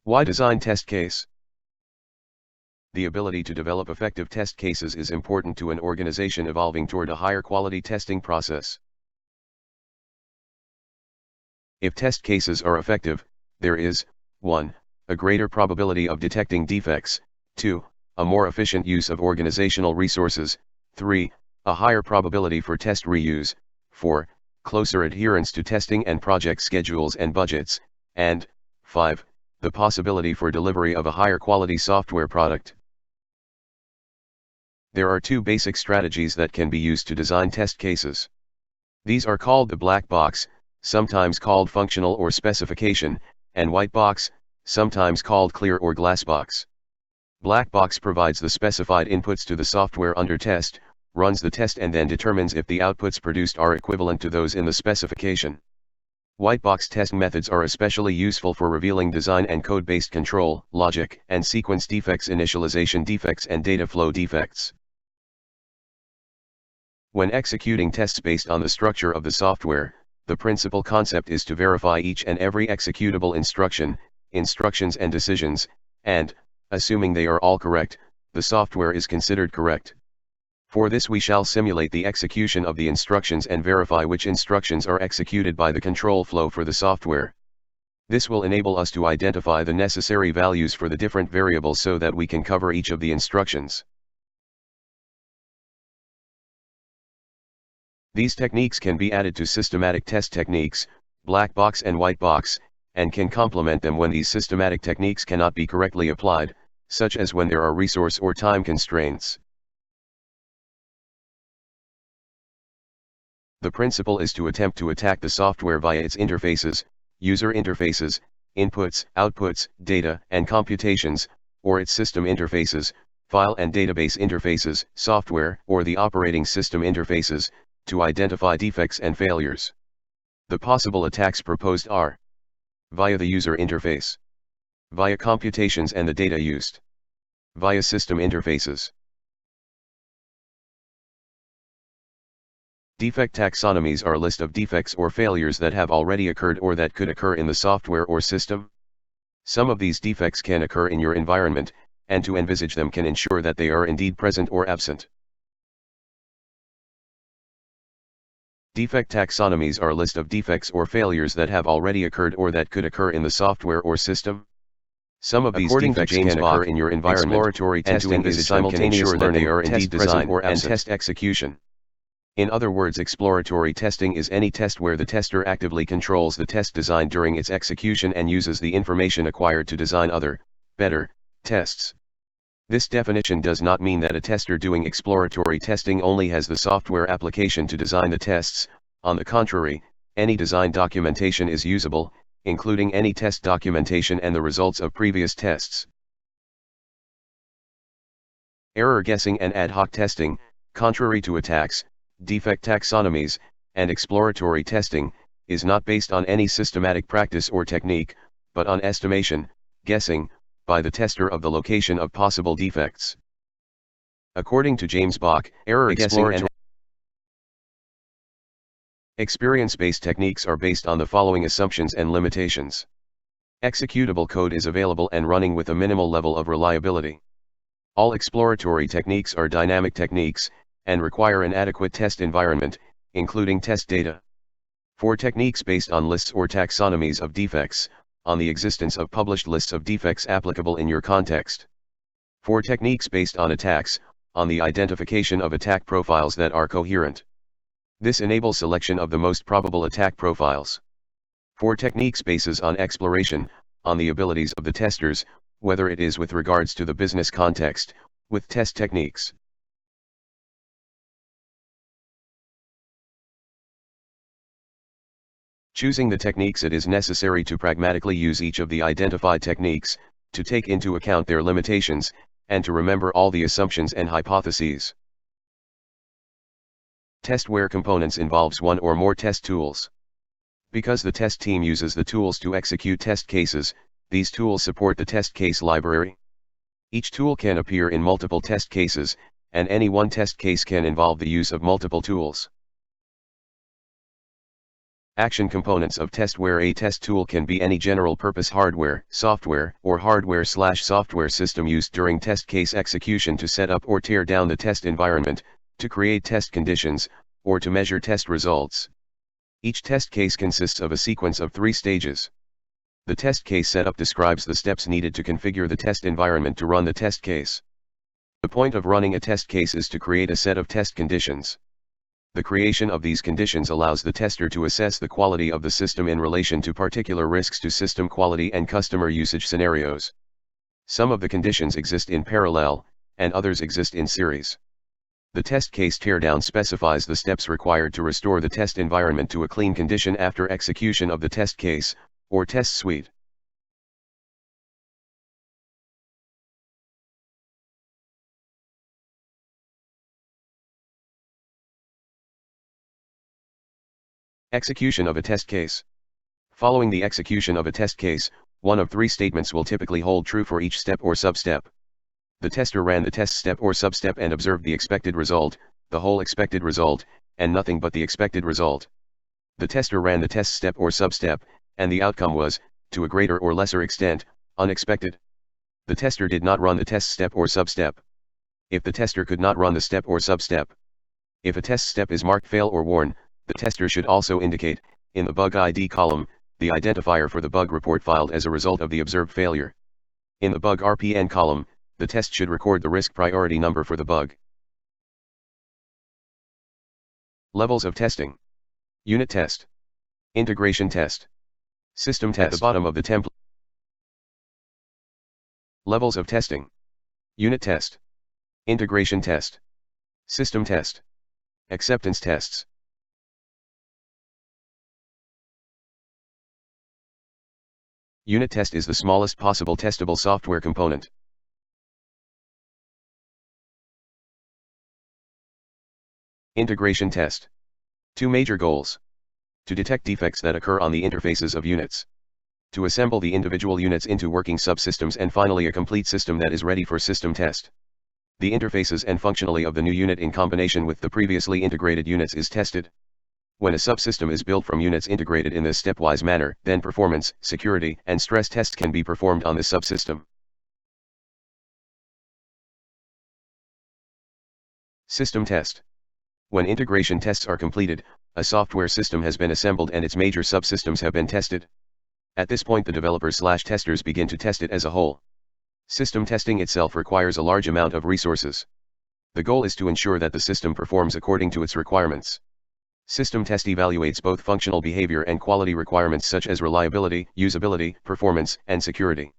Why design test case? The ability to develop effective test cases is important to an organization evolving toward a higher quality testing process. If test cases are effective, there is 1. A greater probability of detecting defects, 2. A more efficient use of organizational resources, 3. A higher probability for test reuse, 4. Closer adherence to testing and project schedules and budgets, and 5. The possibility for delivery of a higher quality software product. There are two basic strategies that can be used to design test cases. These are called the black box, sometimes called functional or specification, and white box, sometimes called clear or glass box. Black box provides the specified inputs to the software under test, runs the test and then determines if the outputs produced are equivalent to those in the specification. White box test methods are especially useful for revealing design and code-based control, logic and sequence defects, initialization defects and data flow defects. When executing tests based on the structure of the software, the principal concept is to verify each and every executable instruction, instructions and decisions, and, assuming they are all correct, the software is considered correct. For this we shall simulate the execution of the instructions and verify which instructions are executed by the control flow for the software. This will enable us to identify the necessary values for the different variables so that we can cover each of the instructions. These techniques can be added to systematic test techniques, black box and white box, and can complement them when these systematic techniques cannot be correctly applied, such as when there are resource or time constraints. The principle is to attempt to attack the software via its interfaces, user interfaces, inputs, outputs, data and computations, or its system interfaces, file and database interfaces, software or the operating system interfaces, to identify defects and failures. The possible attacks proposed are via the user interface, via computations and the data used, via system interfaces. Defect taxonomies are a list of defects or failures that have already occurred or that could occur in the software or system. Some of these defects can occur in your environment, and to envisage them can ensure that they are indeed present or absent. Defect taxonomies are a list of defects or failures that have already occurred or that could occur in the software or system. Some of these defects can occur in your environment, exploratory testing is simultaneous learning or indeed design or and test execution. In other words, exploratory testing is any test where the tester actively controls the test design during its execution and uses the information acquired to design other, better, tests. This definition does not mean that a tester doing exploratory testing only has the software application to design the tests. On the contrary, any design documentation is usable, including any test documentation and the results of previous tests. Error guessing and ad hoc testing, contrary to attacks, defect taxonomies, and exploratory testing, is not based on any systematic practice or technique, but on estimation, guessing, by the tester of the location of possible defects. According to James Bach, error guessing and experience-based techniques are based on the following assumptions and limitations. Executable code is available and running with a minimal level of reliability. All exploratory techniques are dynamic techniques, and require an adequate test environment, including test data. For techniques based on lists or taxonomies of defects, on the existence of published lists of defects applicable in your context. For techniques based on attacks, on the identification of attack profiles that are coherent. This enables selection of the most probable attack profiles. For techniques bases on exploration, on the abilities of the testers, whether it is with regards to the business context, with test techniques. Choosing the techniques, it is necessary to pragmatically use each of the identified techniques, to take into account their limitations, and to remember all the assumptions and hypotheses. Testware components involves one or more test tools. Because the test team uses the tools to execute test cases, these tools support the test case library. Each tool can appear in multiple test cases, and any one test case can involve the use of multiple tools. Action components of test, where a test tool can be any general-purpose hardware, software, or hardware/software system used during test case execution to set up or tear down the test environment, to create test conditions, or to measure test results. Each test case consists of a sequence of 3 stages. The test case setup describes the steps needed to configure the test environment to run the test case. The point of running a test case is to create a set of test conditions. The creation of these conditions allows the tester to assess the quality of the system in relation to particular risks to system quality and customer usage scenarios. Some of the conditions exist in parallel, and others exist in series. The test case teardown specifies the steps required to restore the test environment to a clean condition after execution of the test case, or test suite. Execution of a test case. Following the execution of a test case, one of 3 statements will typically hold true for each step or substep. The tester ran the test step or substep and observed the expected result, the whole expected result, and nothing but the expected result. The tester ran the test step or substep, and the outcome was, to a greater or lesser extent, unexpected. The tester did not run the test step or substep. If the tester could not run the step or substep. If a test step is marked fail or warn, the tester should also indicate, in the bug ID column, the identifier for the bug report filed as a result of the observed failure. In the bug RPN column, the test should record the risk priority number for the bug. Levels of testing. Unit test. Integration test. System test. At the bottom of the template. Levels of testing. Unit test. Integration test. System test. Acceptance tests. Unit test is the smallest possible testable software component. Integration test. 2 major goals. To detect defects that occur on the interfaces of units. To assemble the individual units into working subsystems, and finally a complete system that is ready for system test. The interfaces and functionality of the new unit in combination with the previously integrated units is tested. When a subsystem is built from units integrated in this stepwise manner, then performance, security, and stress tests can be performed on the subsystem. System test. When integration tests are completed, a software system has been assembled and its major subsystems have been tested. At this point the developers/testers begin to test it as a whole. System testing itself requires a large amount of resources. The goal is to ensure that the system performs according to its requirements. System test evaluates both functional behavior and quality requirements such as reliability, usability, performance, and security.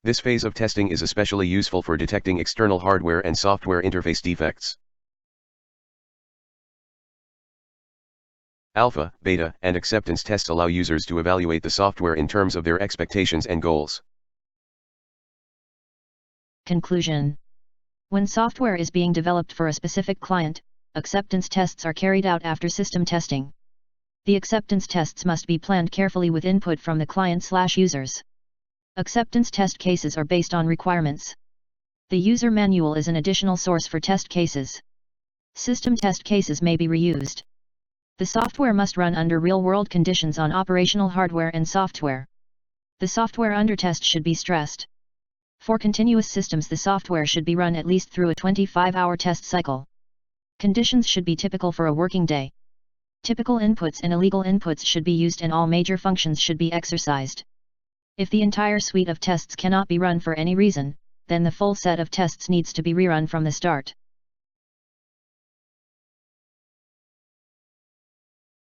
This phase of testing is especially useful for detecting external hardware and software interface defects. Alpha, beta, and acceptance tests allow users to evaluate the software in terms of their expectations and goals. Conclusion. When software is being developed for a specific client, acceptance tests are carried out after system testing. The acceptance tests must be planned carefully with input from the client/users. Acceptance test cases are based on requirements. The user manual is an additional source for test cases. System test cases may be reused. The software must run under real-world conditions on operational hardware and software. The software under test should be stressed. For continuous systems, the software should be run at least through a 25-hour test cycle. Conditions should be typical for a working day. Typical inputs and illegal inputs should be used and all major functions should be exercised. If the entire suite of tests cannot be run for any reason, then the full set of tests needs to be rerun from the start.